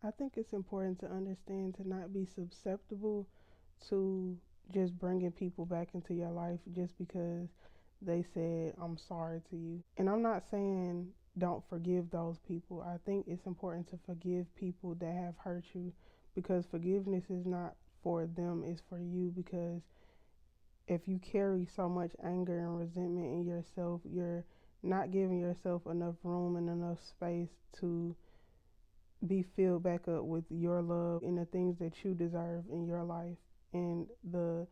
I think it's important to understand to not be susceptible to just bringing people back into your life just because they said, I'm sorry to you. And I'm not saying don't forgive those people. I think it's important to forgive people that have hurt you because forgiveness is not for them, it's for you. Because if you carry so much anger and resentment in yourself, you're not giving yourself enough room and enough space to be filled back up with your love and the things that you deserve in your life and the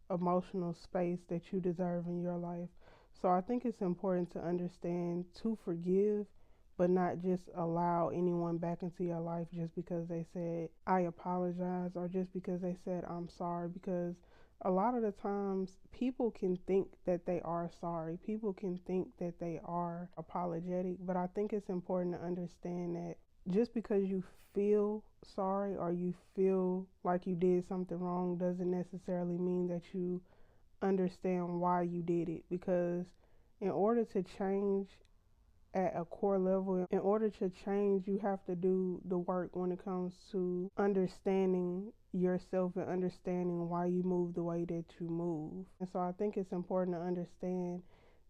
emotional space that you deserve in your life. So I think it's important to understand to forgive, but not just allow anyone back into your life just because they said, I apologize, or just because they said, I'm sorry. Because a lot of the times, people can think that they are sorry, people can think that they are apologetic, but I think it's important to understand that just because you feel sorry or you feel like you did something wrong doesn't necessarily mean that you understand why you did it. Because in order to change at a core level, in order to change, you have to do the work when it comes to understanding yourself and understanding why you move the way that you move. And so I think it's important to understand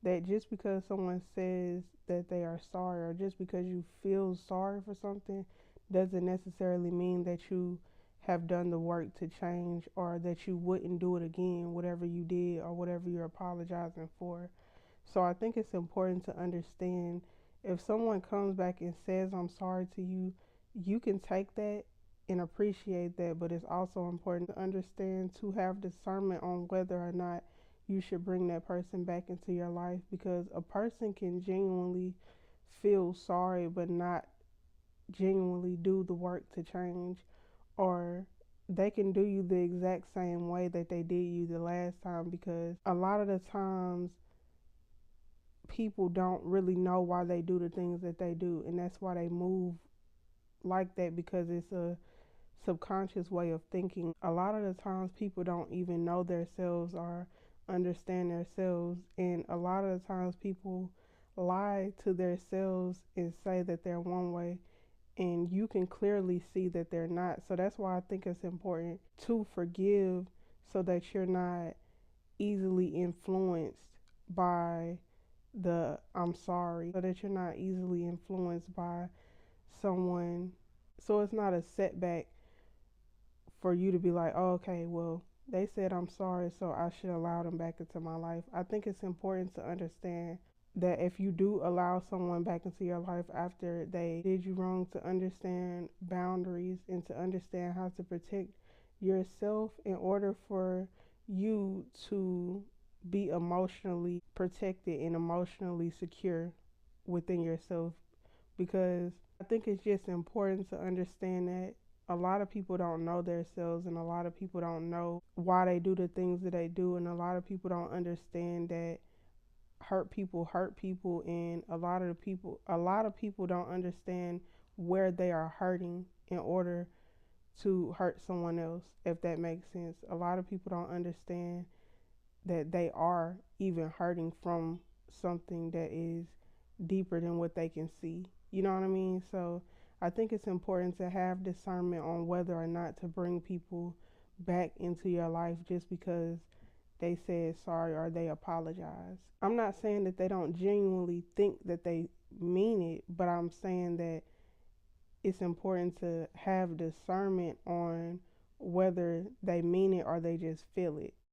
that just because someone says that they are sorry, or just because you feel sorry for something, doesn't necessarily mean that you have done the work to change, or that you wouldn't do it again, whatever you did or whatever you're apologizing for. So I think it's important to understand if someone comes back and says, I'm sorry to you, you can take that and appreciate that, but it's also important to understand to have discernment on whether or not you should bring that person back into your life, because a person can genuinely feel sorry but not genuinely do the work to change, or they can do you the exact same way that they did you the last time, because a lot of the times people don't really know why they do the things that they do, and that's why they move like that, because it's a subconscious way of thinking. A lot of the times people don't even know themselves or understand themselves, and a lot of the times people lie to themselves and say that they're one way, and you can clearly see that they're not. So that's why I think it's important to forgive, so that you're not easily influenced by the I'm sorry, so that you're not easily influenced by someone. So it's not a setback for you to be like, oh, okay, well, they said I'm sorry, so I should allow them back into my life. I think it's important to understand that if you do allow someone back into your life after they did you wrong, to understand boundaries and to understand how to protect yourself in order for you to be emotionally protected and emotionally secure within yourself. Because I think it's just important to understand that a lot of people don't know themselves, and a lot of people don't know why they do the things that they do, and a lot of people don't understand that hurt people, and a lot of people don't understand where they are hurting in order to hurt someone else, if that makes sense. A lot of people don't understand that they are even hurting from something that is deeper than what they can see. You know what I mean? So I think it's important to have discernment on whether or not to bring people back into your life just because they said sorry or they apologize. I'm not saying that they don't genuinely think that they mean it, but I'm saying that it's important to have discernment on whether they mean it or they just feel it.